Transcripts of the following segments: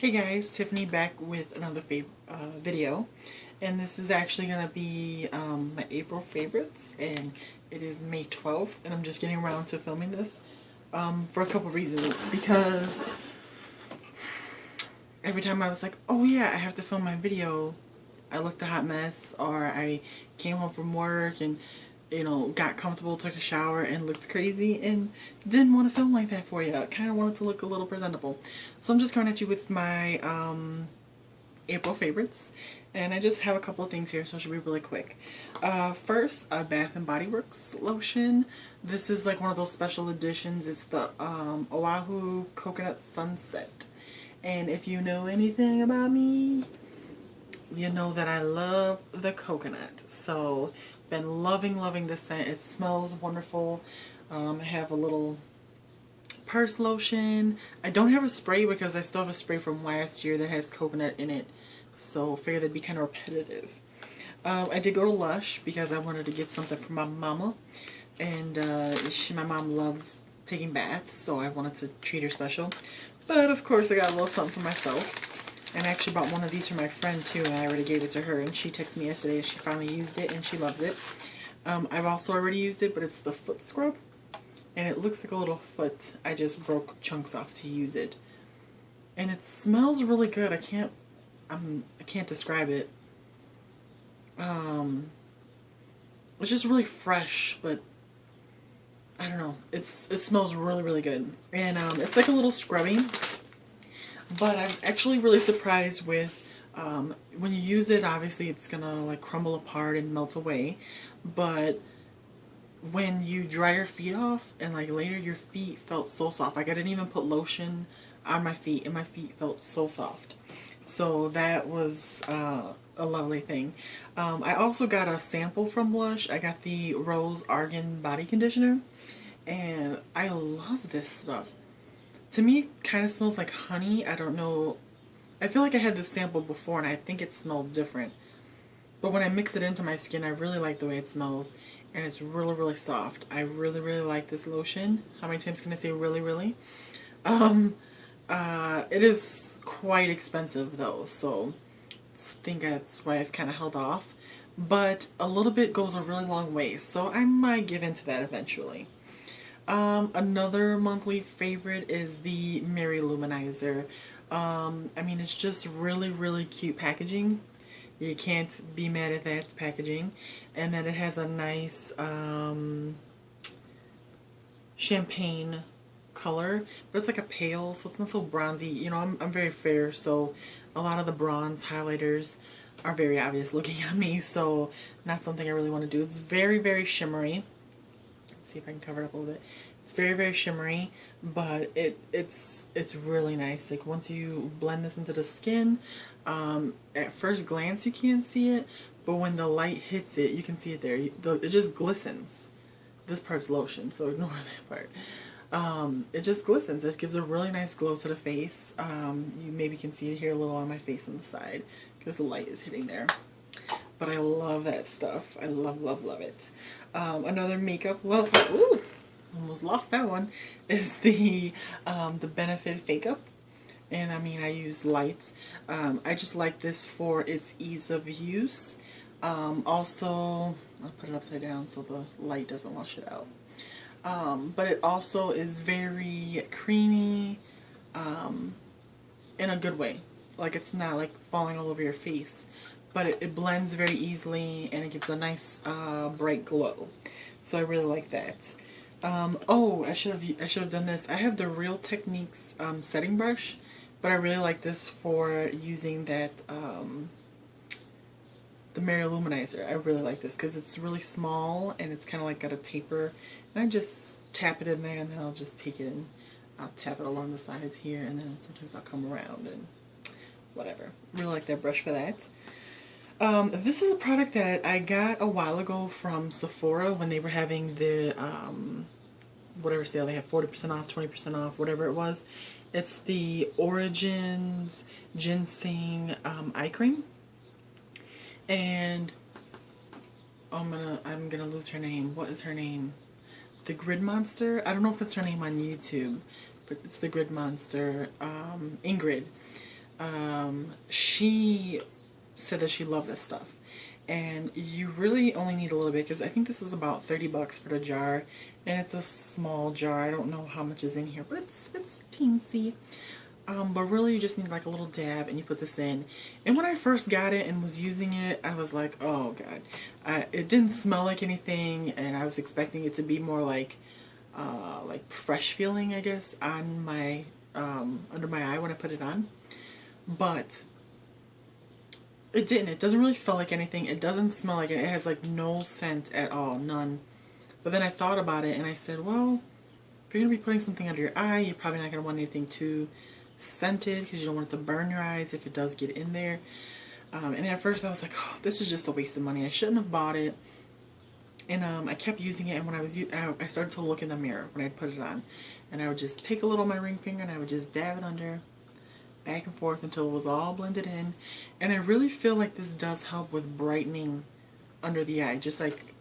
Hey guys, Tiffany back with another video, and this is actually going to be my April favorites, and it is May 12th, and I'm just getting around to filming this for a couple reasons. Because every time I was like, oh yeah, I have to film my video, I looked a hot mess, or I came home from work and got comfortable, took a shower, and looked crazy, and didn't want to film like that for you. I kind of wanted to look a little presentable. So I'm just coming at you with my April favorites, and I just have a couple of things here, so it should be really quick. First, a Bath and Body Works lotion. This is like one of those special editions. It's the Oahu Coconut Sunset. And if you know anything about me, you know that I love the coconut. So been loving this scent. It smells wonderful. I have a little purse lotion. I don't have a spray because I still have a spray from last year that has coconut in it, so I figured that'd be kind of repetitive. I did go to Lush because I wanted to get something for my mama, and my mom loves taking baths, so I wanted to treat her special. But of course I got a little something for myself. And I actually bought one of these for my friend too, and I already gave it to her, and she texted me yesterday and she finally used it and she loves it. I've also already used it, but it's the foot scrub, and it looks like a little foot. I just broke chunks off to use it, and it smells really good. I can't describe it. It's just really fresh, but I don't know. It smells really good, and it's like a little scrubbing. But I was actually really surprised with when you use it, obviously it's gonna like crumble apart and melt away, but when you dry your feet off and like later, your feet felt so soft. Like I didn't even put lotion on my feet and my feet felt so soft. So that was a lovely thing. I also got a sample from Lush. I got the Rose Argan Body Conditioner, and I love this stuff. To me, it kind of smells like honey. I don't know. I feel like I had this sample before and I think it smelled different. But when I mix it into my skin, I really like the way it smells. And it's really soft. I really like this lotion. How many times can I say really? It is quite expensive though. So I think that's why I've kind of held off. But a little bit goes a really long way. So I might give in to that eventually. Another monthly favorite is the Mary Luminizer. I mean, it's just really cute packaging. You can't be mad at that packaging. And then it has a nice champagne color, but it's like a pale, so it's not so bronzy. You know, I'm very fair, so a lot of the bronze highlighters are very obvious looking on me, so not something I really want to do. It's very shimmery. See if I can cover it up a little bit. It's very shimmery, but it's really nice. Like once you blend this into the skin, at first glance you can't see it, but when the light hits it, you can see it there. It just glistens. This part's lotion, so ignore that part. It just glistens. It gives a really nice glow to the face. You maybe can see it here a little on my face on the side because the light is hitting there. But I love that stuff. I love it. Another makeup, well, ooh, almost lost that one, is the Benefit Fake Up. And I mean, I use light. I just like this for its ease of use. Also, I'll put it upside down so the light doesn't wash it out. But it also is very creamy, in a good way. Like it's not like falling all over your face. But it blends very easily and it gives a nice bright glow. So I really like that. Oh, I should have done this. I have the Real Techniques setting brush, but I really like this for using that the Mary Luminizer. I really like this because it's really small and it's kind of like got a taper. And I just tap it in there and then I'll just take it and I'll tap it along the sides here, and then sometimes I'll come around and whatever. Really like that brush for that. This is a product that I got a while ago from Sephora when they were having the, whatever sale they had, 40% off, 20% off, whatever it was. It's the Origins Ginseng Eye Cream. And I'm gonna lose her name. What is her name? The Grid Monster? I don't know if that's her name on YouTube, but it's the Grid Monster, Ingrid. She said that she loved this stuff. And you really only need a little bit, because I think this is about 30 bucks for the jar, and it's a small jar. I don't know how much is in here, but it's teensy. But really you just need like a little dab, and you put this in. And when I first got it and was using it, I was like, oh god. It didn't smell like anything, and I was expecting it to be more like fresh feeling, I guess, on my under my eye when I put it on. But it didn't. It doesn't really feel like anything. It doesn't smell like it. It has like no scent at all, none. But then I thought about it and I said, well, if you're gonna be putting something under your eye, you're probably not gonna want anything too scented, because you don't want it to burn your eyes if it does get in there. And at first I was like, oh, this is just a waste of money. I shouldn't have bought it. And I kept using it, and when I started to look in the mirror when I put it on, and I would just take a little of my ring finger and I would just dab it under, back and forth until it was all blended in. And I really feel like this does help with brightening under the eye, just like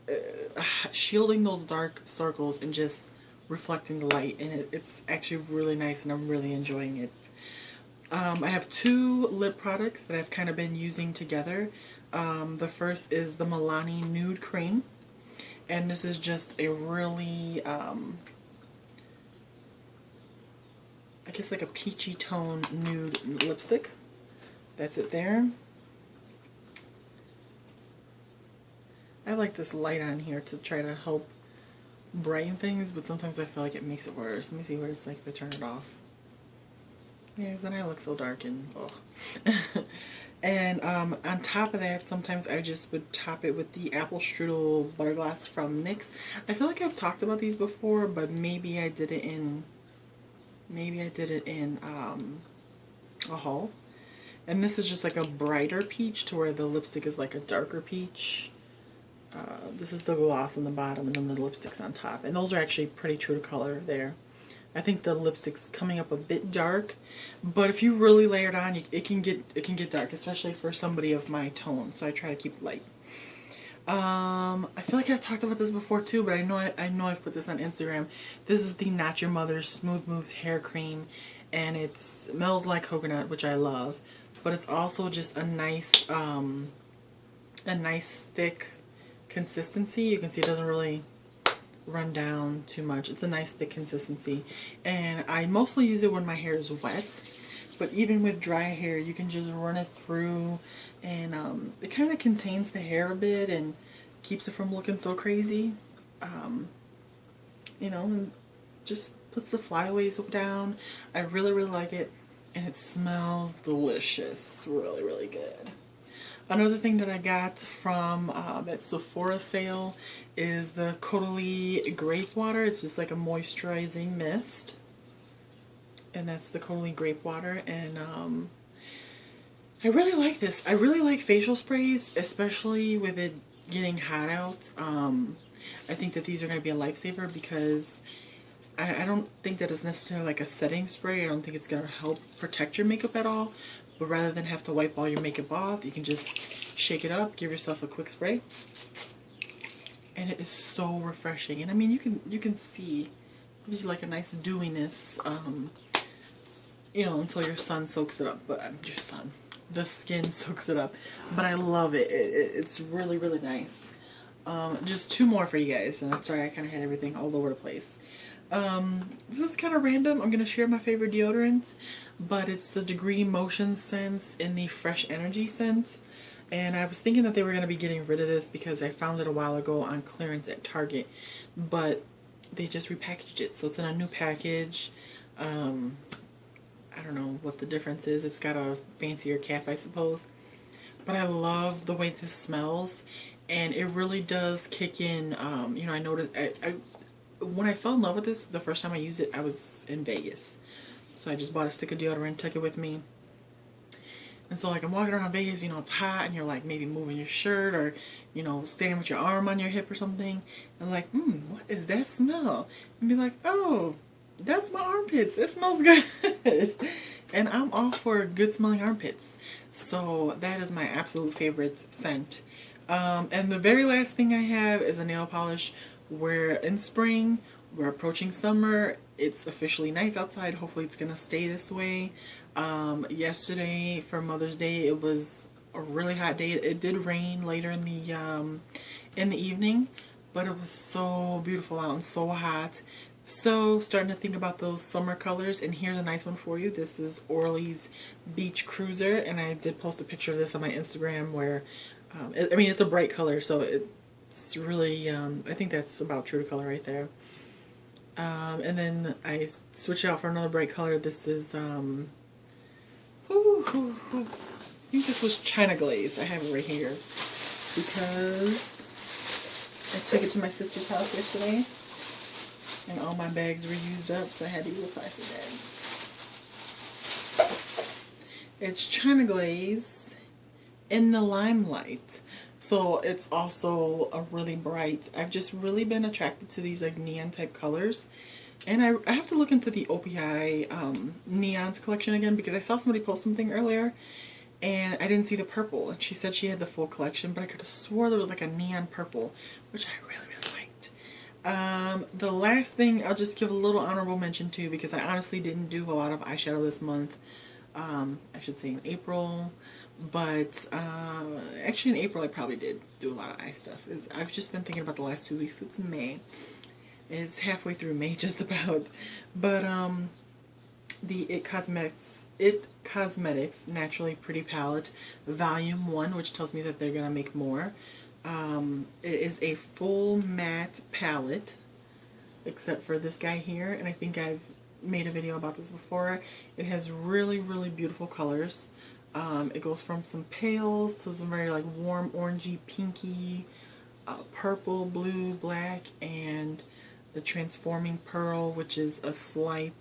shielding those dark circles and just reflecting the light. And it's actually really nice, and I'm really enjoying it. I have two lip products that I've kind of been using together. The first is the Milani Nude Cream, and this is just a really I guess like a peachy tone nude lipstick. That's it there. I like this light on here to try to help brighten things, but sometimes I feel like it makes it worse. Let me see what it's like if I turn it off. Yeah, because then I look so dark and ugh. And on top of that, sometimes I just would top it with the Apple Strudel Butter Gloss from NYX. I feel like I've talked about these before, but maybe I did it in a haul. And this is just like a brighter peach, to where the lipstick is like a darker peach. This is the gloss on the bottom, and then the lipstick's on top. And those are actually pretty true to color there. I think the lipstick's coming up a bit dark, but if you really layer it on, it can get dark, especially for somebody of my tone. So I try to keep it light. I feel like I've talked about this before too, but I know I've put this on Instagram. This is the Not Your Mother's Smooth Moves hair cream, and it smells like coconut, which I love, but it's also just a nice thick consistency. You can see it doesn't really run down too much. It's a nice thick consistency, and I mostly use it when my hair is wet, but even with dry hair you can just run it through, and it kind of contains the hair a bit and keeps it from looking so crazy, you know, and just puts the flyaways down. I really like it, and it smells delicious. It's really good. Another thing that I got from that Sephora sale is the Caudalie Grape Water. It's just like a moisturizing mist. And that's the Caudalie Grape Water. And I really like this. I really like facial sprays, especially with it getting hot out. I think that these are going to be a lifesaver, because I don't think that it's necessarily like a setting spray. I don't think it's going to help protect your makeup at all. But rather than have to wipe all your makeup off, you can just shake it up, give yourself a quick spray, and it is so refreshing. And I mean, you can see it gives you like a nice dewiness, you know, until your sun soaks it up. But the skin soaks it up. But I love it. It's really nice. Just two more for you guys, and I'm sorry I kind of had everything all over the place. This is kind of random. I'm going to share my favorite deodorant, but it's the Degree Motion Scents in the Fresh Energy scent. And I was thinking that they were going to be getting rid of this because I found it a while ago on clearance at Target, but they just repackaged it. So it's in a new package. I don't know what the difference is. It's got a fancier cap, I suppose. But I love the way this smells, and it really does kick in. You know, I noticed when I fell in love with this, the first time I used it, I was in Vegas. So I just bought a stick of deodorant, took it with me. And so like I'm walking around Vegas, you know, it's hot, and you're like maybe moving your shirt, or, you know, standing with your arm on your hip or something. And like, what is that smell? And be like, oh, that's my armpits. It smells good. And I'm all for good smelling armpits. So that is my absolute favorite scent. And the very last thing I have is a nail polish. We're in spring, we're approaching summer, it's officially nice outside. Hopefully it's gonna stay this way. Yesterday for Mother's Day, it was a really hot day. It did rain later in the evening, but it was so beautiful out and so hot. So starting to think about those summer colors, and here's a nice one for you. This is Orly's Beach Cruiser, and I did post a picture of this on my Instagram where, I mean, it's a bright color, so it's really, I think that's about true to color right there. And then I switch it out for another bright color. This is, I think this was China Glaze. I have it right here because I took it to my sister's house yesterday and all my bags were used up, so I had to use a plastic bag. It's China Glaze in the Limelight. So it's also a really bright, I've just really been attracted to these like neon type colors. And I have to look into the OPI neons collection again, because I saw somebody post something earlier and I didn't see the purple. And she said she had the full collection, but I could have swore there was like a neon purple, which I really, really liked. The last thing I'll just give a little honorable mention to, because I honestly didn't do a lot of eyeshadow this month. I should say in April. But actually in April I probably did do a lot of eye stuff. I've just been thinking about the last 2 weeks. It's May. It's halfway through May just about. But the It Cosmetics Naturally Pretty Palette Volume 1, which tells me that they're going to make more. It is a full matte palette, except for this guy here. And I think I've made a video about this before. It has really, really beautiful colors. It goes from some pales to some very like warm orangey, pinky, purple, blue, black, and the Transforming Pearl, which is a slight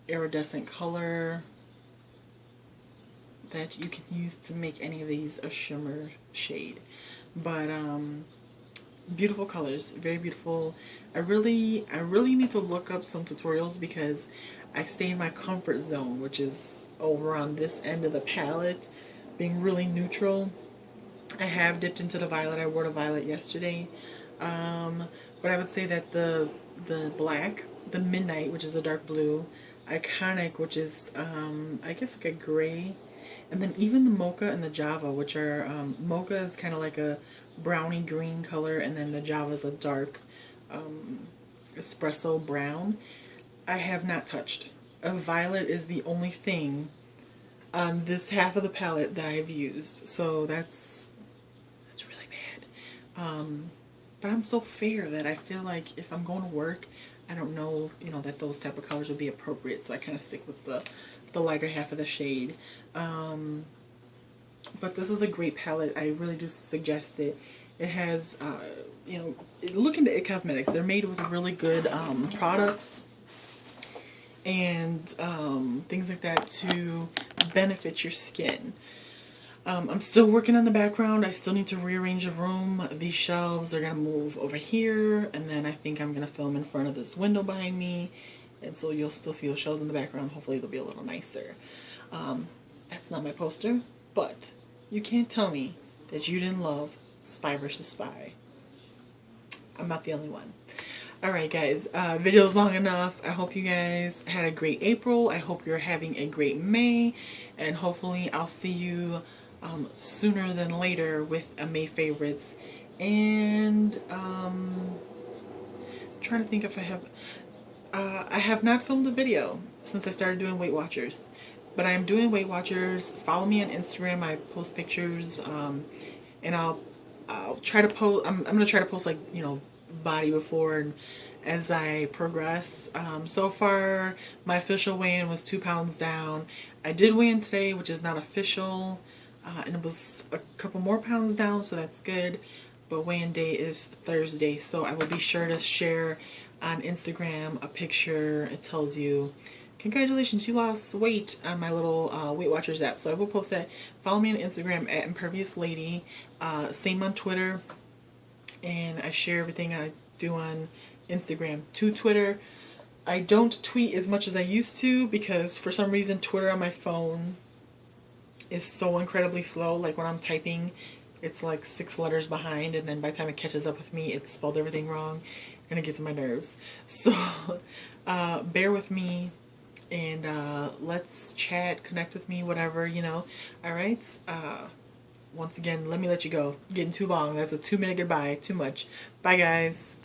iridescent color that you can use to make any of these a shimmer shade. But beautiful colors, very beautiful. I really need to look up some tutorials because I stay in my comfort zone, which is over on this end of the palette, being really neutral. I have dipped into the violet. I wore the violet yesterday, but I would say that the black, the Midnight, which is a dark blue, Iconic, which is I guess like a gray, and then even the Mocha and the Java, which are Mocha is kind of like a browny green color, and then the Java is a dark espresso brown. I have not touched. Violet is the only thing on this half of the palette that I've used, so that's really bad. But I'm so fair that I feel like if I'm going to work, I don't know, you know, that those type of colors would be appropriate, so I kind of stick with the lighter half of the shade. But this is a great palette. I really do suggest it. It has, you know, look into It Cosmetics. They're made with really good products and things like that to benefit your skin. I'm still working on the background. I still need to rearrange the room. These shelves are gonna move over here, and then I think I'm gonna film in front of this window behind me, and so you'll still see those shelves in the background. Hopefully they'll be a little nicer. That's not my poster, but you can't tell me that you didn't love Spy vs. Spy. I'm not the only one. Alright guys, video's long enough. I hope you guys had a great April. I hope you're having a great May, and hopefully I'll see you sooner than later with a May favorites. And trying to think if I have not filmed a video since I started doing Weight Watchers, but I am doing Weight Watchers. Follow me on Instagram. I post pictures, and I'll try to post. I'm gonna try to post, like, you know, body before and as I progress. So far my official weigh-in was 2 pounds down. I did weigh in today, which is not official, and it was a couple more pounds down, so that's good. But weigh-in day is Thursday, so I will be sure to share on Instagram a picture. It tells you, congratulations, you lost weight, on my little Weight Watchers app. So I will post that. Follow me on Instagram at Impervious Lady. Same on Twitter. And I share everything I do on Instagram to Twitter. I don't tweet as much as I used to because for some reason Twitter on my phone is so incredibly slow. Like when I'm typing, it's like 6 letters behind, and then by the time it catches up with me, it's spelled everything wrong and it gets on my nerves. So bear with me. and let's chat, connect with me, whatever, you know. All right. Once again, let me let you go. Getting too long. That's a 2-minute goodbye. Too much. Bye, guys.